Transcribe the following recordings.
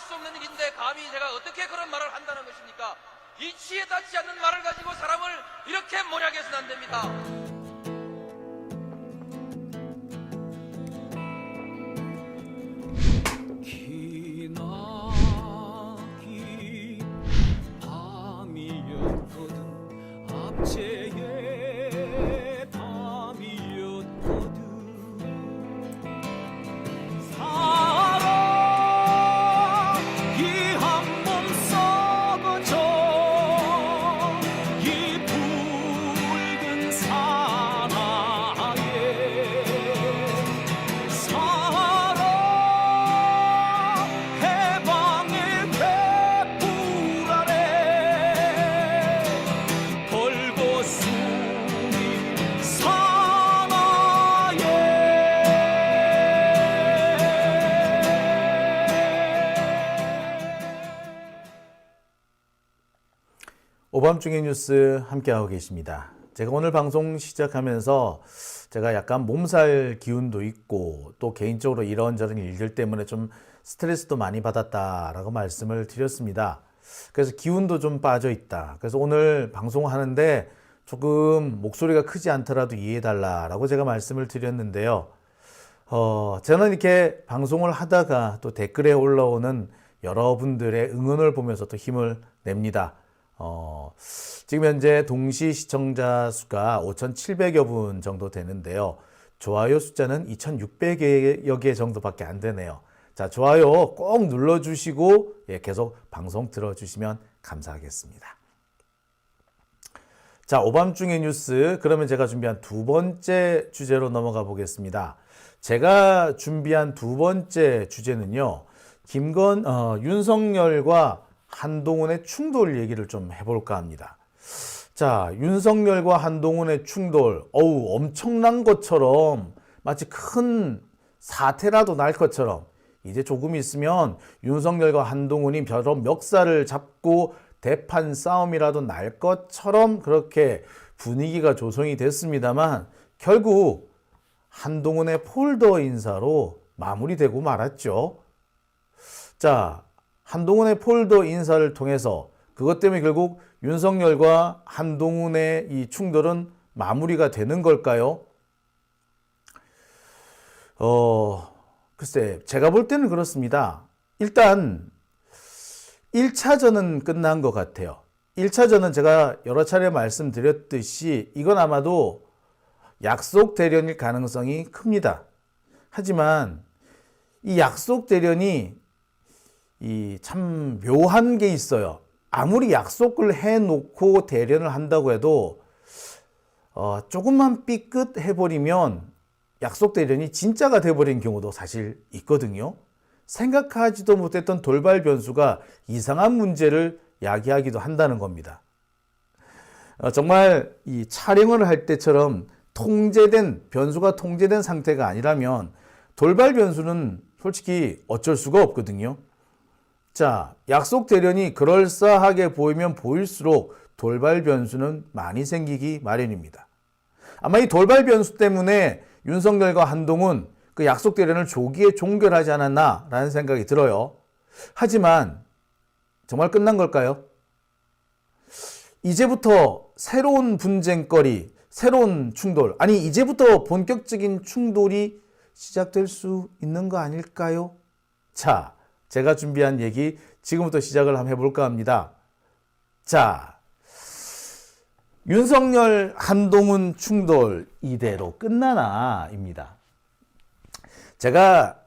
수 없는 일인데 감히 제가 어떻게 그런 말을 한다는 것입니까? 이치에 닿지 않는 말을 가지고 사람을 이렇게 모략해서는 안 됩니다. 기나긴 밤이었거든 압제의 밤이었거든 사랑이 한 몸 썩어져 이 붉은 사나에 사랑 해방의 횃불 아래 벌거숭이 사나에 오밤중의 뉴스 함께하고 계십니다. 제가 오늘 방송 시작하면서 제가 약간 몸살 기운도 있고 또 개인적으로 이런저런 일들 때문에 좀 스트레스도 많이 받았다라고 말씀을 드렸습니다. 그래서 기운도 좀 빠져 있다. 그래서 오늘 방송하는데 조금 목소리가 크지 않더라도 이해해달라라고 제가 말씀을 드렸는데요. 저는 이렇게 방송을 하다가 또 댓글에 올라오는 여러분들의 응원을 보면서 또 힘을 냅니다. 지금 현재 동시 시청자 수가 5,700여 분 정도 되는데요. 좋아요 숫자는 2,600여 개 정도밖에 안 되네요. 자, 좋아요 꼭 눌러주시고 계속 방송 들어주시면 감사하겠습니다. 자, 오밤중의 뉴스, 그러면 제가 준비한 두 번째 주제로 넘어가 보겠습니다. 제가 준비한 두 번째 주제는요, 윤석열과 한동훈의 충돌 얘기를 좀 해볼까 합니다. 자, 윤석열과 한동훈의 충돌, 엄청난 것처럼 마치 큰 사태라도 날 것처럼 이제 조금 있으면 윤석열과 한동훈이 저런 멱살을 잡고 대판 싸움이라도 날 것처럼 그렇게 분위기가 조성이 됐습니다만 결국 한동훈의 폴더 인사로 마무리되고 말았죠. 자, 한동훈의 폴더 인사를 통해서 그것 때문에 결국 윤석열과 한동훈의 이 충돌은 마무리가 되는 걸까요? 글쎄, 제가 볼 때는 그렇습니다. 일단 1차전은 끝난 것 같아요. 1차전은 제가 여러 차례 말씀드렸듯이 이건 아마도 약속 대련일 가능성이 큽니다. 하지만 이 약속 대련이 참 묘한 게 있어요. 아무리 약속을 해놓고 대련을 한다고 해도 조금만 삐끗해버리면 약속 대련이 진짜가 돼버린 경우도 사실 있거든요. 생각하지도 못했던 돌발 변수가 이상한 문제를 야기하기도 한다는 겁니다. 정말 이 촬영을 할 때처럼 변수가 통제된 상태가 아니라면 돌발 변수는 솔직히 어쩔 수가 없거든요. 자, 약속 대련이 그럴싸하게 보이면 보일수록 돌발 변수는 많이 생기기 마련입니다. 아마 이 돌발 변수 때문에 윤석열과 한동훈 그 약속 대련을 조기에 종결하지 않았나라는 생각이 들어요. 하지만 정말 끝난 걸까요? 이제부터 새로운 분쟁거리, 새로운 충돌, 아니 이제부터 본격적인 충돌이 시작될 수 있는 거 아닐까요? 자, 제가 준비한 얘기 지금부터 시작을 한번 해볼까 합니다. 자, 윤석열 한동훈 충돌 이대로 끝나나입니다. 제가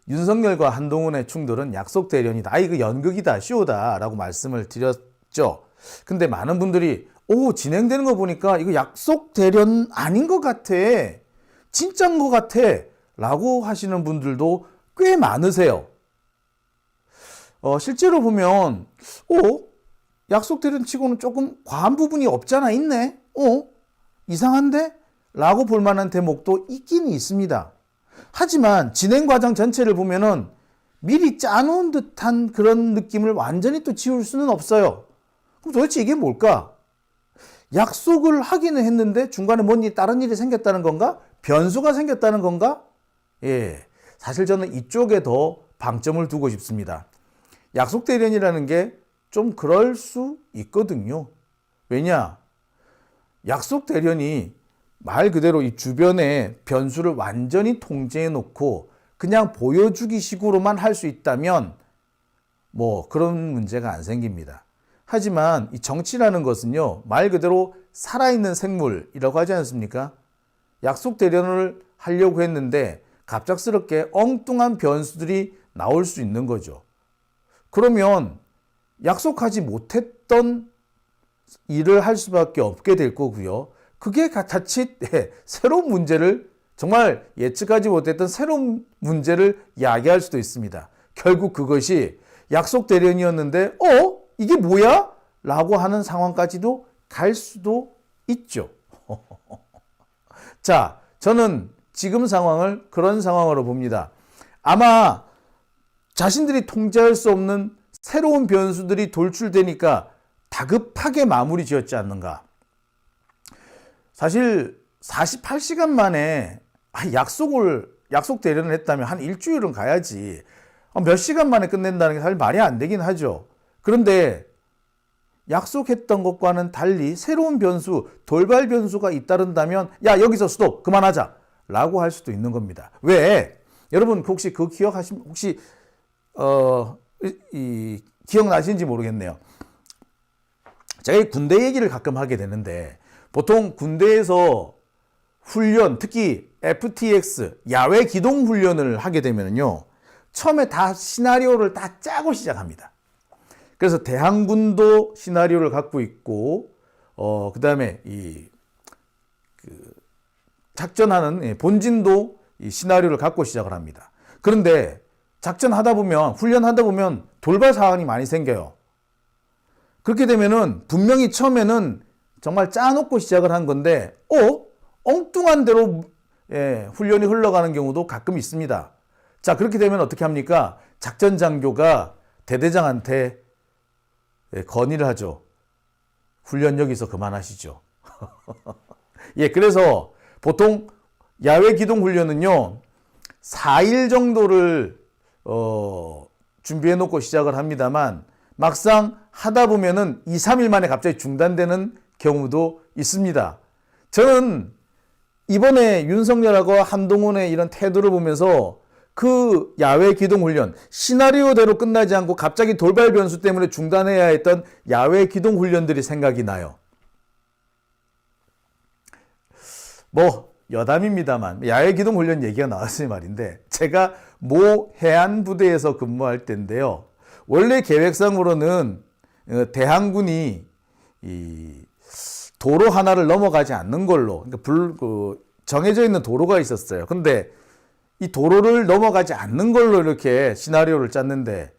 윤석열과 한동훈의 충돌은 약속 대련이다, 이거 연극이다, 쇼다 라고 말씀을 드렸죠. 근데 많은 분들이 진행되는 거 보니까 이거 약속 대련 아닌 것 같아, 진짜인 것 같아 라고 하시는 분들도 꽤 많으세요. 실제로 보면 약속 대련 치고는 조금 과한 부분이 없잖아, 있네, 이상한데? 라고 볼 만한 대목도 있긴 있습니다. 하지만 진행 과정 전체를 보면은 미리 짜놓은 듯한 그런 느낌을 완전히 또 지울 수는 없어요. 그럼 도대체 이게 뭘까? 약속을 하기는 했는데 중간에 다른 일이 생겼다는 건가? 변수가 생겼다는 건가? 사실 저는 이쪽에 더 방점을 두고 싶습니다. 약속 대련이라는 게 좀 그럴 수 있거든요. 왜냐? 약속 대련이 말 그대로 이 주변의 변수를 완전히 통제해 놓고 그냥 보여주기 식으로만 할 수 있다면 뭐 그런 문제가 안 생깁니다. 하지만 이 정치라는 것은요, 말 그대로 살아있는 생물이라고 하지 않습니까? 약속 대련을 하려고 했는데 갑작스럽게 엉뚱한 변수들이 나올 수 있는 거죠. 그러면 약속하지 못했던 일을 할 수밖에 없게 될 거고요. 그게 자칫 새로운 문제를, 정말 예측하지 못했던 새로운 문제를 야기할 수도 있습니다. 결국 그것이 약속 대련이었는데 이게 뭐야? 라고 하는 상황까지도 갈 수도 있죠. 자, 저는 지금 상황을 그런 상황으로 봅니다. 아마 자신들이 통제할 수 없는 새로운 변수들이 돌출되니까 다급하게 마무리 지었지 않는가. 사실 48시간 만에 약속 대련을 했다면 한 일주일은 가야지. 몇 시간 만에 끝낸다는 게 사실 말이 안 되긴 하죠. 그런데 약속했던 것과는 달리 새로운 변수, 돌발 변수가 잇따른다면 야, 여기서 스톱, 그만하자 라고 할 수도 있는 겁니다. 왜? 여러분 혹시 그거 혹시 기억나시는지 모르겠네요. 제가 이 군대 얘기를 가끔 하게 되는데, 보통 군대에서 훈련, 특히 FTX, 야외 기동 훈련을 하게 되면요, 처음에 다 시나리오를 다 짜고 시작합니다. 그래서 대항군도 시나리오를 갖고 있고, 그 다음에 작전하는 본진도 이 시나리오를 갖고 시작을 합니다. 그런데 작전하다 보면, 훈련하다 보면 돌발 사항이 많이 생겨요. 그렇게 되면은 분명히 처음에는 정말 짜놓고 시작을 한 건데, 엉뚱한 대로 훈련이 흘러가는 경우도 가끔 있습니다. 자, 그렇게 되면 어떻게 합니까? 작전 장교가 대대장한테 건의를 하죠. 훈련 여기서 그만하시죠. 예, 그래서 보통 야외 기동 훈련은요, 4일 정도를 준비해 놓고 시작을 합니다만, 막상 하다 보면은 2, 3일 만에 갑자기 중단되는 경우도 있습니다. 저는 이번에 윤석열하고 한동훈의 이런 태도를 보면서 그 야외 기동 훈련, 시나리오대로 끝나지 않고 갑자기 돌발 변수 때문에 중단해야 했던 야외 기동 훈련들이 생각이 나요. 뭐 여담입니다만 야외 기동 훈련 얘기가 나왔으니 말인데, 제가 모 해안 부대에서 근무할 때인데요, 원래 계획상으로는 대항군이 이 도로 하나를 넘어가지 않는 걸로, 그러니까 정해져 있는 도로가 있었어요. 근데 이 도로를 넘어가지 않는 걸로 이렇게 시나리오를 짰는데,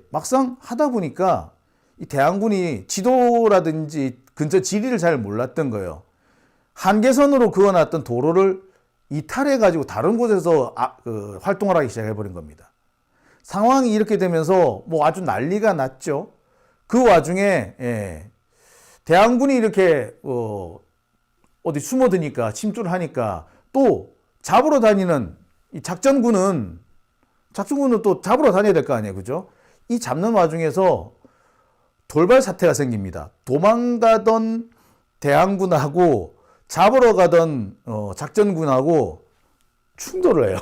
막상 하다 보니까 이 대항군이 지도라든지 근처 지리를 잘 몰랐던 거예요. 한계선으로 그어놨던 도로를 이탈해가지고 다른 곳에서 활동을 하기 시작해버린 겁니다. 상황이 이렇게 되면서 뭐 아주 난리가 났죠. 그 와중에 대항군이 이렇게 어디 숨어드니까, 침투를 하니까 또 잡으러 다니는 이 작전군은 또 잡으러 다녀야 될 거 아니에요, 그죠? 이 잡는 와중에서 돌발 사태가 생깁니다. 도망가던 대항군하고 잡으러 가던 작전군하고 충돌을 해요.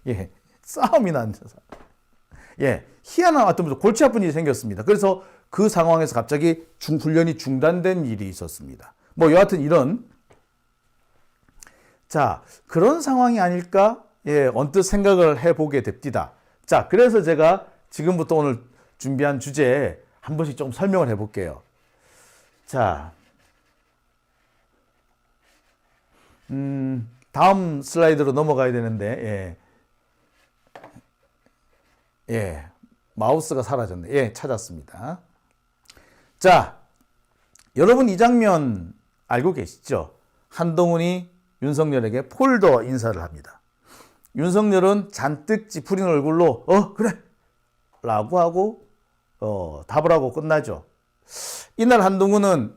예, 싸움이 나면서, 희한한 어떤 골치 아픈 일이 생겼습니다. 그래서 그 상황에서 갑자기 훈련이 중단된 일이 있었습니다. 뭐 여하튼 이런, 자, 그런 상황이 아닐까? 언뜻 생각을 해보게 됩니다. 자, 그래서 제가 지금부터 오늘 준비한 주제에 한 번씩 좀 설명을 해볼게요. 자, 다음 슬라이드로 넘어가야 되는데, 마우스가 사라졌네. 찾았습니다. 자, 여러분 이 장면 알고 계시죠? 한동훈이 윤석열에게 폴더 인사를 합니다. 윤석열은 잔뜩 찌푸린 얼굴로 그래 라고 하고 답을 하고 끝나죠. 이날 한동훈은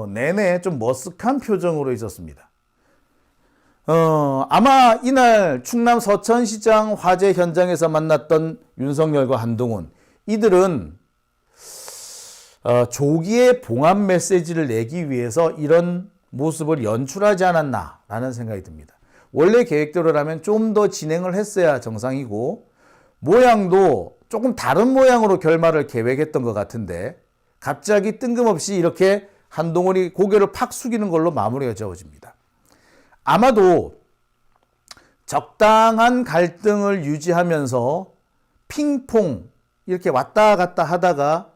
내내 좀 머쓱한 표정으로 있었습니다. 아마 이날 충남 서천시장 화재 현장에서 만났던 윤석열과 한동훈, 이들은 조기에 봉합 메시지를 내기 위해서 이런 모습을 연출하지 않았나라는 생각이 듭니다. 원래 계획대로라면 좀 더 진행을 했어야 정상이고 모양도 조금 다른 모양으로 결말을 계획했던 것 같은데 갑자기 뜬금없이 이렇게 한동훈이 고개를 팍 숙이는 걸로 마무리가 지어집니다. 아마도 적당한 갈등을 유지하면서 핑퐁 이렇게 왔다 갔다 하다가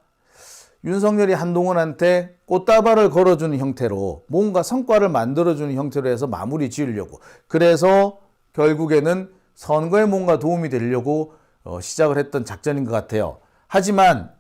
윤석열이 한동훈한테 꽃다발을 걸어주는 형태로 뭔가 성과를 만들어주는 형태로 해서 마무리 지으려고, 그래서 결국에는 선거에 뭔가 도움이 되려고 시작을 했던 작전인 것 같아요. 하지만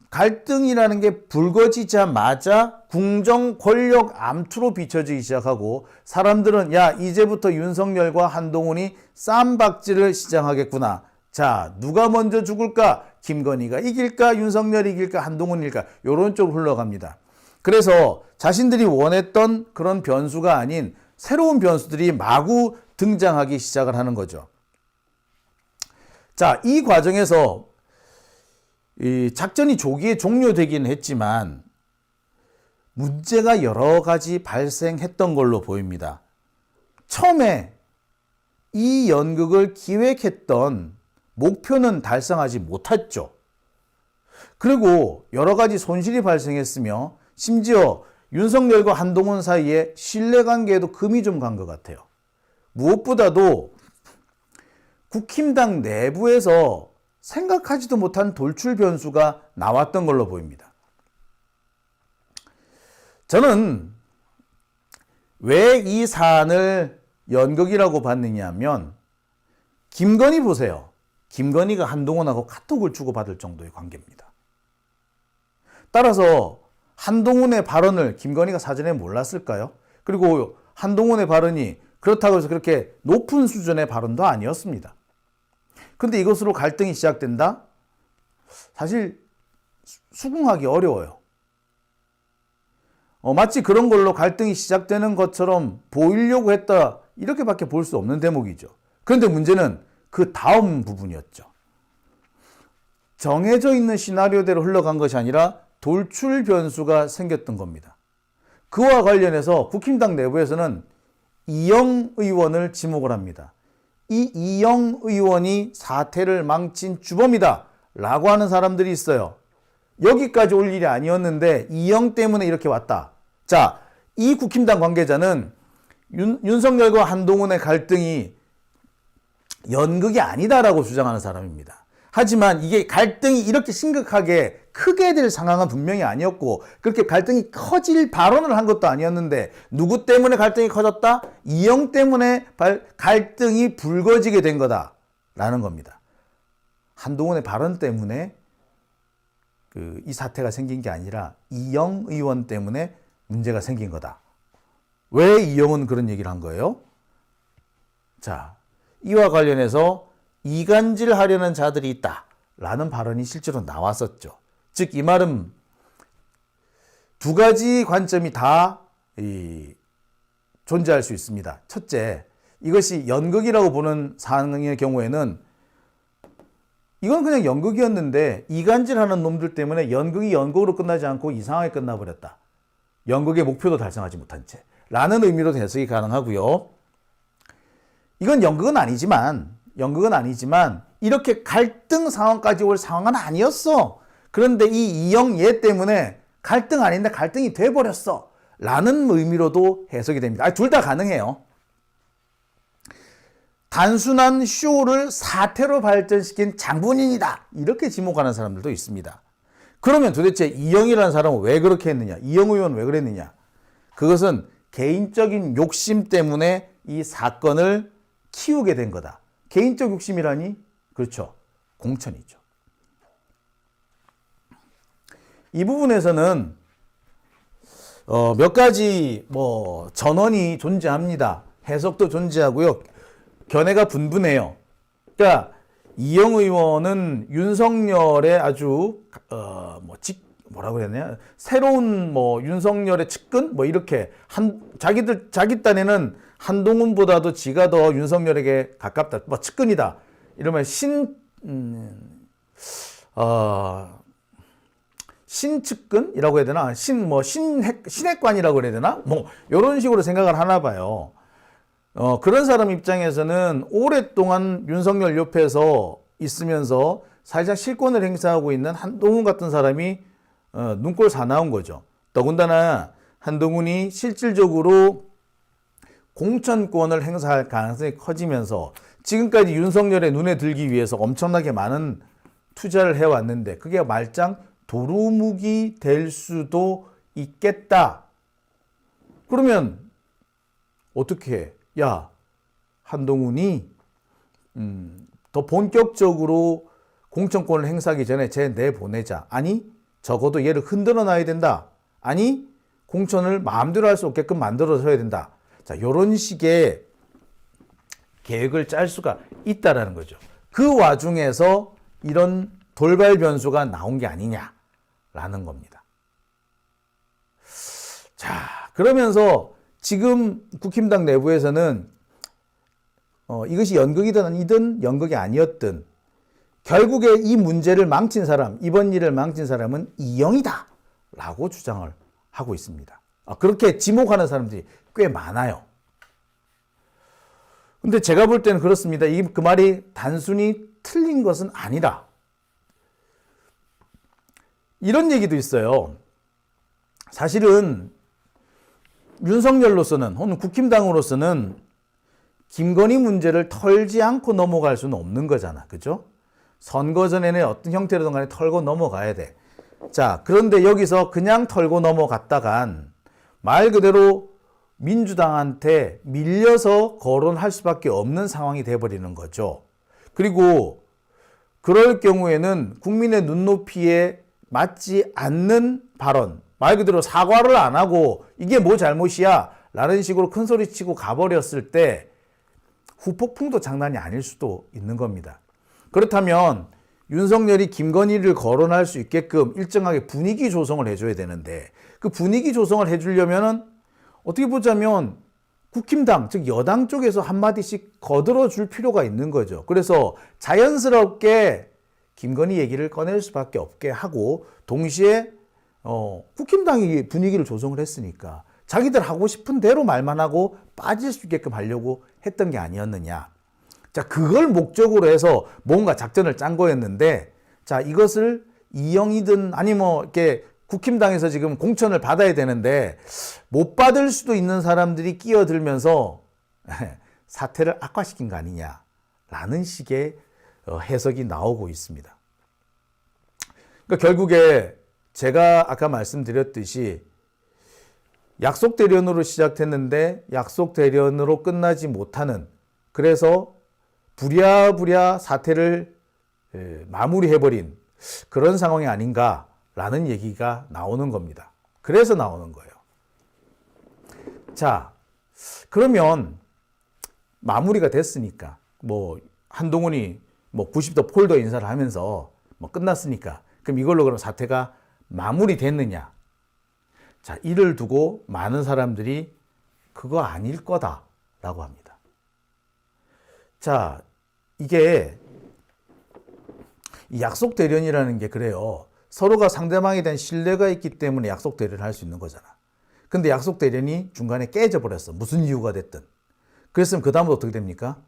갈등이라는 게 불거지자마자 궁정 권력 암투로 비춰지기 시작하고 사람들은 야, 이제부터 윤석열과 한동훈이 쌈박질을 시작하겠구나. 자, 누가 먼저 죽을까? 김건희가 이길까? 윤석열이 이길까? 한동훈일까? 이런 쪽으로 흘러갑니다. 그래서 자신들이 원했던 그런 변수가 아닌 새로운 변수들이 마구 등장하기 시작을 하는 거죠. 자, 이 과정에서 이 작전이 조기에 종료되긴 했지만 문제가 여러 가지 발생했던 걸로 보입니다. 처음에 이 연극을 기획했던 목표는 달성하지 못했죠. 그리고 여러 가지 손실이 발생했으며 심지어 윤석열과 한동훈 사이에 신뢰관계에도 금이 좀 간 것 같아요. 무엇보다도 국힘당 내부에서 생각하지도 못한 돌출 변수가 나왔던 걸로 보입니다. 저는 왜 이 사안을 연극이라고 봤느냐 하면 김건희 보세요. 김건희가 한동훈하고 카톡을 주고받을 정도의 관계입니다. 따라서 한동훈의 발언을 김건희가 사전에 몰랐을까요? 그리고 한동훈의 발언이 그렇다고 해서 그렇게 높은 수준의 발언도 아니었습니다. 그런데 이것으로 갈등이 시작된다? 사실 수긍하기 어려워요. 마치 그런 걸로 갈등이 시작되는 것처럼 보이려고 했다, 이렇게밖에 볼 수 없는 대목이죠. 그런데 문제는 그 다음 부분이었죠. 정해져 있는 시나리오대로 흘러간 것이 아니라 돌출 변수가 생겼던 겁니다. 그와 관련해서 국힘당 내부에서는 이영 의원을 지목을 합니다. 이 이영 의원이 사태를 망친 주범이다 라고 하는 사람들이 있어요. 여기까지 올 일이 아니었는데 이영 때문에 이렇게 왔다. 자, 이 국힘당 관계자는 윤석열과 한동훈의 갈등이 연극이 아니다라고 주장하는 사람입니다. 하지만 이게 갈등이 이렇게 심각하게 크게 될 상황은 분명히 아니었고 그렇게 갈등이 커질 발언을 한 것도 아니었는데 누구 때문에 갈등이 커졌다? 이영 때문에 갈등이 불거지게 된 거다라는 겁니다. 한동훈의 발언 때문에 이 사태가 생긴 게 아니라 이영 의원 때문에 문제가 생긴 거다. 왜 이영은 그런 얘기를 한 거예요? 자, 이와 관련해서 이간질하려는 자들이 있다라는 발언이 실제로 나왔었죠. 즉, 이 말은 두 가지 관점이 다 존재할 수 있습니다. 첫째, 이것이 연극이라고 보는 상황의 경우에는 이건 그냥 연극이었는데 이간질하는 놈들 때문에 연극이 연극으로 끝나지 않고 이상하게 끝나버렸다. 연극의 목표도 달성하지 못한 채 라는 의미로 해석이 가능하고요. 이건 연극은 아니지만 이렇게 갈등 상황까지 올 상황은 아니었어. 그런데 이 이영 얘 때문에 갈등 아닌데 갈등이 돼버렸어 라는 의미로도 해석이 됩니다. 둘 다 가능해요. 단순한 쇼를 사태로 발전시킨 장본인이다 이렇게 지목하는 사람들도 있습니다. 그러면 도대체 이영이라는 사람은 왜 그렇게 했느냐, 이영 의원은 왜 그랬느냐, 그것은 개인적인 욕심 때문에 이 사건을 키우게 된 거다. 개인적 욕심이라니? 그렇죠. 공천이죠. 이 부분에서는 몇 가지 전언이 존재합니다. 해석도 존재하고요. 견해가 분분해요. 그러니까 이영 의원은 윤석열의 아주 뭐라고 해야 되냐? 새로운 뭐 윤석열의 측근 뭐 이렇게 자기 딴에는 한동훈보다도 지가 더 윤석열에게 가깝다. 뭐 측근이다. 이러면 신측근이라고 해야 되나? 신핵관이라고 해야 되나? 뭐 이런 식으로 생각을 하나 봐요. 그런 사람 입장에서는 오랫동안 윤석열 옆에서 있으면서 사실상 실권을 행사하고 있는 한동훈 같은 사람이 눈꼴 사나운 거죠. 더군다나 한동훈이 실질적으로 공천권을 행사할 가능성이 커지면서 지금까지 윤석열의 눈에 들기 위해서 엄청나게 많은 투자를 해왔는데 그게 말짱 도루묵이 될 수도 있겠다. 그러면 어떻게 해? 야, 한동훈이 더 본격적으로 공천권을 행사하기 전에 쟤 내보내자. 아니, 적어도 얘를 흔들어 놔야 된다. 아니, 공천을 마음대로 할 수 없게끔 만들어줘야 된다. 자, 요런 식의 계획을 짤 수가 있다라는 거죠. 그 와중에서 이런 돌발 변수가 나온 게 아니냐라는 겁니다. 자, 그러면서 지금 국힘당 내부에서는 이것이 연극이든 아니든 연극이 아니었든 결국에 이 문제를 망친 사람, 이번 일을 망친 사람은 이영이다 라고 주장을 하고 있습니다. 그렇게 지목하는 사람들이 꽤 많아요. 근데 제가 볼 때는 그렇습니다. 그 말이 단순히 틀린 것은 아니라 이런 얘기도 있어요. 사실은 윤석열로서는 혹은 국힘당으로서는 김건희 문제를 털지 않고 넘어갈 수는 없는 거잖아. 그죠? 선거 전에는 어떤 형태로든 간에 털고 넘어가야 돼. 자, 그런데 여기서 그냥 털고 넘어갔다간 말 그대로 민주당한테 밀려서 거론할 수밖에 없는 상황이 돼버리는 거죠. 그리고 그럴 경우에는 국민의 눈높이에 맞지 않는 발언, 말 그대로 사과를 안 하고 이게 뭐 잘못이야 라는 식으로 큰 소리 치고 가버렸을 때 후폭풍도 장난이 아닐 수도 있는 겁니다. 그렇다면 윤석열이 김건희를 거론할 수 있게끔 일정하게 분위기 조성을 해줘야 되는데 그 분위기 조성을 해주려면은 어떻게 보자면 국힘당, 즉 여당 쪽에서 한마디씩 거들어 줄 필요가 있는 거죠. 그래서 자연스럽게 김건희 얘기를 꺼낼 수밖에 없게 하고 동시에 국힘당이 분위기를 조성을 했으니까 자기들 하고 싶은 대로 말만 하고 빠질 수 있게끔 하려고 했던 게 아니었느냐. 자, 그걸 목적으로 해서 뭔가 작전을 짠 거였는데, 자, 이것을 이영이든 아니 이렇게 국힘당에서 지금 공천을 받아야 되는데 못 받을 수도 있는 사람들이 끼어들면서 사태를 악화시킨 거 아니냐라는 식의 해석이 나오고 있습니다. 그러니까 결국에 제가 아까 말씀드렸듯이 약속 대련으로 시작했는데 약속 대련으로 끝나지 못하는, 그래서 부랴부랴 사태를 마무리해버린 그런 상황이 아닌가라는 얘기가 나오는 겁니다. 그래서 나오는 거예요. 자, 그러면 마무리가 됐으니까 한동훈이 90도 폴더 인사를 하면서 끝났으니까 그럼 이걸로 그럼 사태가 마무리됐느냐? 자, 이를 두고 많은 사람들이 그거 아닐 거다라고 합니다. 자, 이게 약속 대련이라는 게 그래요. 서로가 상대방에 대한 신뢰가 있기 때문에 약속 대련을 할 수 있는 거잖아. 근데 약속 대련이 중간에 깨져버렸어. 무슨 이유가 됐든. 그랬으면 그 다음부터 어떻게 됩니까?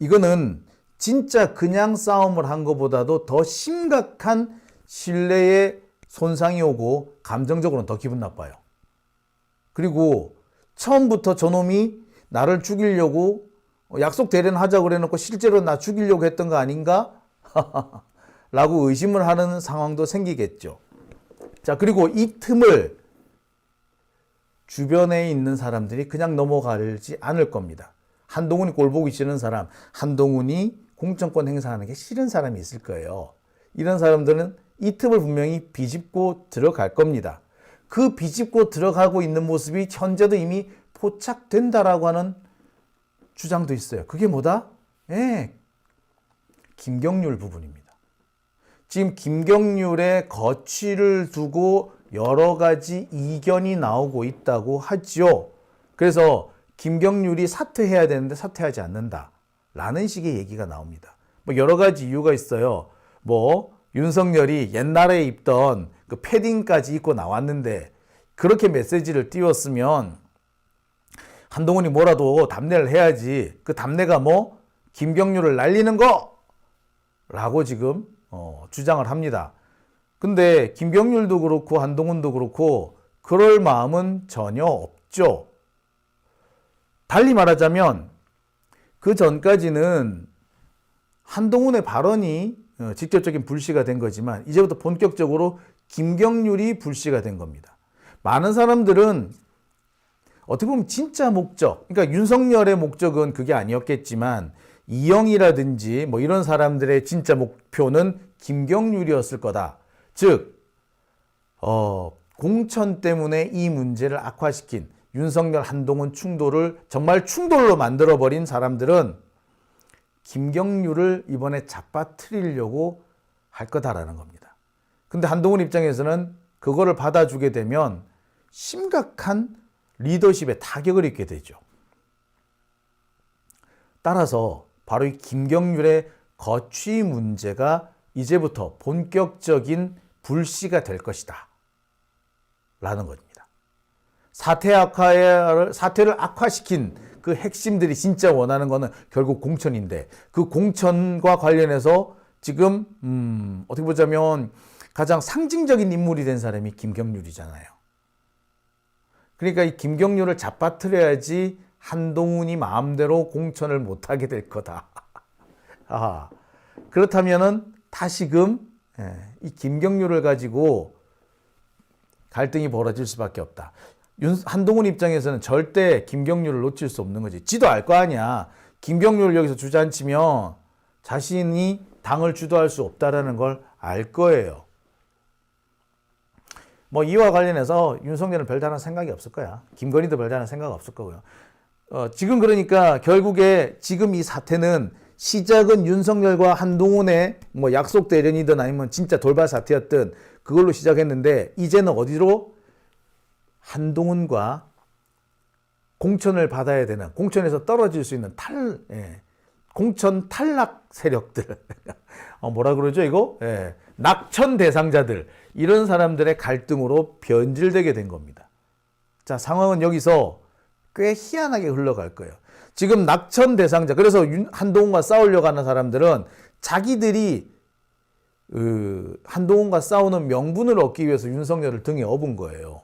이거는 진짜 그냥 싸움을 한 것보다도 더 심각한 신뢰에 손상이 오고 감정적으로는 더 기분 나빠요. 그리고 처음부터 저놈이 나를 죽이려고 약속 대련하자고 그래놓고 실제로 나 죽이려고 했던 거 아닌가? 라고 의심을 하는 상황도 생기겠죠. 자, 그리고 이 틈을 주변에 있는 사람들이 그냥 넘어가지 않을 겁니다. 한동훈이 꼴 보기 싫은 사람, 한동훈이 공천권 행사하는 게 싫은 사람이 있을 거예요. 이런 사람들은 이 틈을 분명히 비집고 들어갈 겁니다. 그 비집고 들어가고 있는 모습이 현재도 이미 포착된다라고 하는 주장도 있어요. 그게 뭐다? 김경률 부분입니다. 지금 김경률의 거취를 두고 여러 가지 이견이 나오고 있다고 하죠. 그래서 김경률이 사퇴해야 되는데 사퇴하지 않는다 라는 식의 얘기가 나옵니다. 뭐 여러 가지 이유가 있어요. 뭐 윤석열이 옛날에 입던 그 패딩까지 입고 나왔는데 그렇게 메시지를 띄웠으면 한동훈이 뭐라도 답례를 해야지. 그 답례가 뭐 김경률을 날리는 거 라고 지금 주장을 합니다. 근데 김경률도 그렇고 한동훈도 그렇고 그럴 마음은 전혀 없죠. 달리 말하자면 그 전까지는 한동훈의 발언이 직접적인 불씨가 된 거지만 이제부터 본격적으로 김경률이 불씨가 된 겁니다. 많은 사람들은 어떻게 보면 진짜 목적, 그러니까 윤석열의 목적은 그게 아니었겠지만 이영이라든지 뭐 이런 사람들의 진짜 목표는 김경률이었을 거다. 즉, 공천 때문에 이 문제를 악화시킨 윤석열 한동훈 충돌을 정말 충돌로 만들어버린 사람들은 김경률을 이번에 잡아뜨리려고 할 거다라는 겁니다. 근데 한동훈 입장에서는 그거를 받아주게 되면 심각한 리더십에 타격을 입게 되죠. 따라서 바로 이 김경률의 거취 문제가 이제부터 본격적인 불씨가 될 것이다 라는 겁니다. 사태를 악화시킨 그 핵심들이 진짜 원하는 거는 결국 공천인데 그 공천과 관련해서 지금 어떻게 보자면 가장 상징적인 인물이 된 사람이 김경률이잖아요. 그러니까 이 김경률을 잡아뜨려야지 한동훈이 마음대로 공천을 못하게 될 거다. 그렇다면은 다시금 이 김경률을 가지고 갈등이 벌어질 수밖에 없다. 한동훈 입장에서는 절대 김경률을 놓칠 수 없는 거지. 지도 알 거 아니야. 김경률을 여기서 주저앉히면 자신이 당을 주도할 수 없다라는 걸 알 거예요. 뭐 이와 관련해서 윤석열은 별다른 생각이 없을 거야. 김건희도 별다른 생각 없을 거고요. 지금 그러니까 결국에 지금 이 사태는 시작은 윤석열과 한동훈의 뭐 약속 대련이든 아니면 진짜 돌발 사태였든 그걸로 시작했는데 이제는 어디로? 한동훈과 공천을 받아야 되는, 공천에서 떨어질 수 있는 공천 탈락 세력들. 뭐라 그러죠, 이거? 낙천 대상자들. 이런 사람들의 갈등으로 변질되게 된 겁니다. 자, 상황은 여기서 꽤 희한하게 흘러갈 거예요. 지금 낙천 대상자, 그래서 한동훈과 싸우려고 하는 사람들은 자기들이 한동훈과 싸우는 명분을 얻기 위해서 윤석열을 등에 업은 거예요.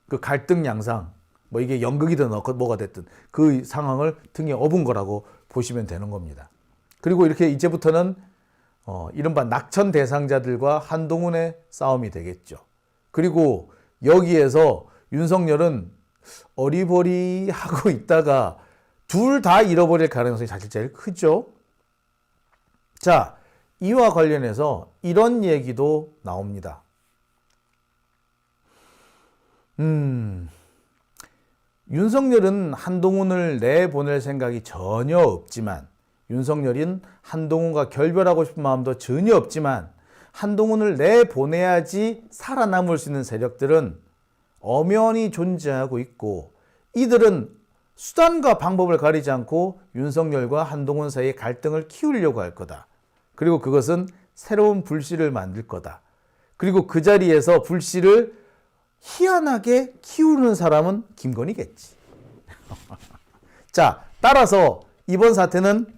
그 갈등 양상, 뭐 이게 연극이든 뭐가 됐든 그 상황을 등에 업은 거라고 보시면 되는 겁니다. 그리고 이렇게 이제부터는 이른바 낙천 대상자들과 한동훈의 싸움이 되겠죠. 그리고 여기에서 윤석열은 어리버리하고 있다가 둘 다 잃어버릴 가능성이 사실 제일 크죠. 자, 이와 관련해서 이런 얘기도 나옵니다. 윤석열은 한동훈을 내보낼 생각이 전혀 없지만, 윤석열은 한동훈과 결별하고 싶은 마음도 전혀 없지만 한동훈을 내보내야지 살아남을 수 있는 세력들은 엄연히 존재하고 있고, 이들은 수단과 방법을 가리지 않고 윤석열과 한동훈 사이의 갈등을 키우려고 할 거다. 그리고 그것은 새로운 불씨를 만들 거다. 그리고 그 자리에서 불씨를 희한하게 키우는 사람은 김건희겠지. 자, 따라서 이번 사태는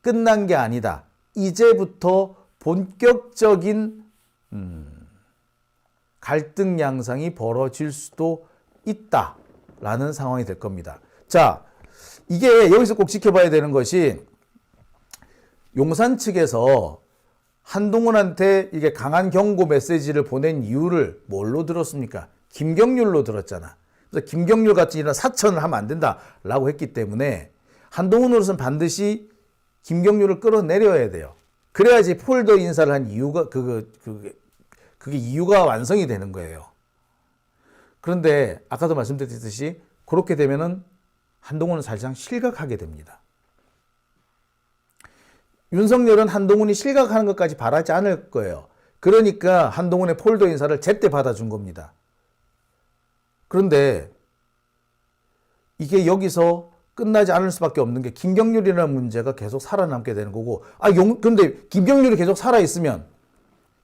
끝난 게 아니다. 이제부터 본격적인 갈등 양상이 벌어질 수도 있다라는 상황이 될 겁니다. 자, 이게 여기서 꼭 지켜봐야 되는 것이, 용산 측에서 한동훈한테 이게 강한 경고 메시지를 보낸 이유를 뭘로 들었습니까? 김경률로 들었잖아. 그래서 김경률 같은 이런 사천을 하면 안 된다라고 했기 때문에 한동훈으로서는 반드시 김경률을 끌어내려야 돼요. 그래야지 폴더 인사를 한 이유가 그게 이유가 완성이 되는 거예요. 그런데 아까도 말씀드렸듯이 그렇게 되면은 한동훈은 사실상 실각하게 됩니다. 윤석열은 한동훈이 실각하는 것까지 바라지 않을 거예요. 그러니까 한동훈의 폴더 인사를 제때 받아준 겁니다. 그런데 이게 여기서 끝나지 않을 수밖에 없는 게 김경률이라는 문제가 계속 살아남게 되는 거고, 근데 김경률이 계속 살아있으면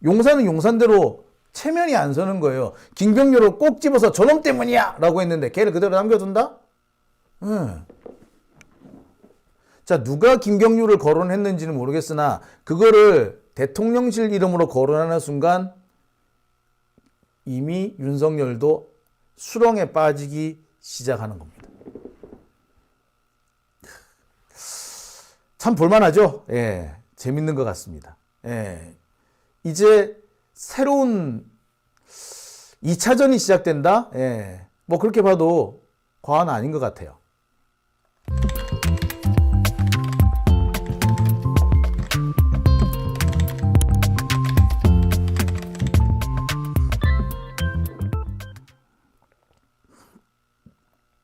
용산은 용산대로 체면이 안 서는 거예요. 김경률을 꼭 집어서 저놈 때문이야! 라고 했는데 걔를 그대로 남겨둔다? 자, 누가 김경률을 거론했는지는 모르겠으나 그거를 대통령실 이름으로 거론하는 순간 이미 윤석열도 수렁에 빠지기 시작하는 겁니다. 참 볼만하죠? 예, 재밌는 것 같습니다. 예, 이제 새로운 2차전이 시작된다? 예, 뭐 그렇게 봐도 과언은 아닌 것 같아요.